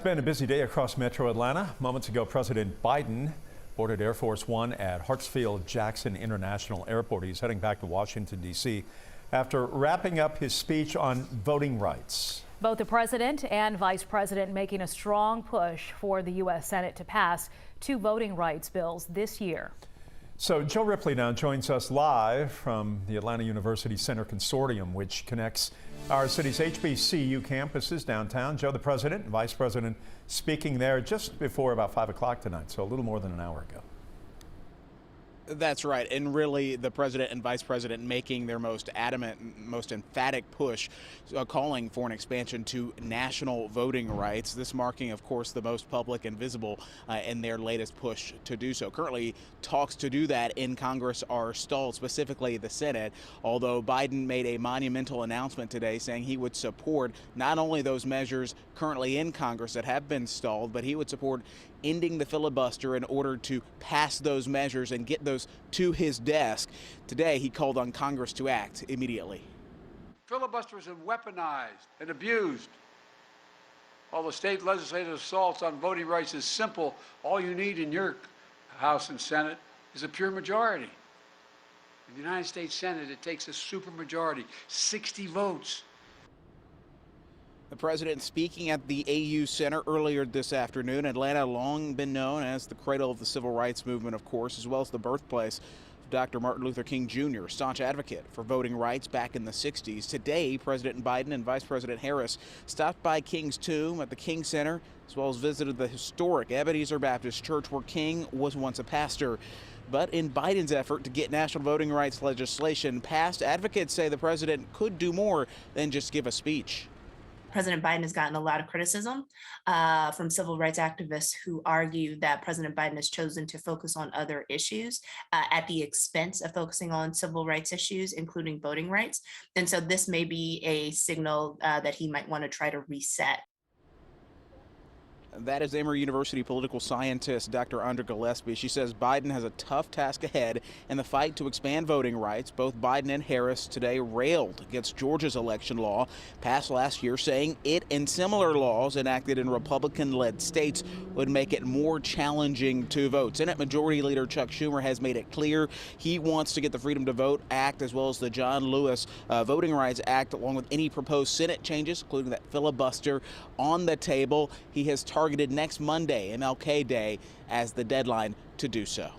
been a busy day across Metro Atlanta. Moments ago, President Biden boarded Air Force One at Hartsfield-Jackson International Airport. He's heading back to Washington, D.C. after wrapping up his speech on voting rights. Both the president and vice president making a strong push for the U.S. Senate to pass two voting rights bills this year. So Joe Ripley now joins us live from the Atlanta University Center Consortium, which connects our city's HBCU campuses downtown. Joe, the president and vice president speaking there just before about 5 o'clock tonight, so a little more than an hour ago. That's right, and really the president and vice president making their most adamant, most emphatic push, calling for an expansion to national voting rights. This marking, of course, the most public and visible in their latest push to do so. Currently, talks to do that in Congress are stalled, specifically the Senate, although Biden made a monumental announcement today saying he would support not only those measures currently in Congress that have been stalled, but he would support ending the filibuster in order to pass those measures and get those to his desk. Today, he called on Congress to act immediately. Filibusters are weaponized and abused. All the state legislative assaults on voting rights is simple. All you need in your House and Senate is a pure majority. In the United States Senate, it takes a supermajority, 60 votes. The president speaking at the AU Center earlier this afternoon. Atlanta long been known as the cradle of the civil rights movement, of course, as well as the birthplace of Dr. Martin Luther King Jr., staunch advocate for voting rights back in the 60s. Today, President Biden and Vice President Harris stopped by King's tomb at the King Center, as well as visited the historic Ebenezer Baptist Church where King was once a pastor. But in Biden's effort to get national voting rights legislation passed, advocates say the president could do more than just give a speech. President Biden has gotten a lot of criticism from civil rights activists who argue that President Biden has chosen to focus on other issues at the expense of focusing on civil rights issues, including voting rights. And so this may be a signal that he might want to try to reset. That is Emory University political scientist Dr. Andra Gillespie. She says Biden has a tough task ahead in the fight to expand voting rights. Both Biden and Harris today railed against Georgia's election law passed last year, saying it and similar laws enacted in Republican-led states would make it more challenging to vote. Senate Majority Leader Chuck Schumer has made it clear he wants to get the Freedom to Vote Act as well as the John Lewis Voting Rights Act, along with any proposed Senate changes, including that filibuster, on the table. He has targeted next Monday, MLK Day, as the deadline to do so.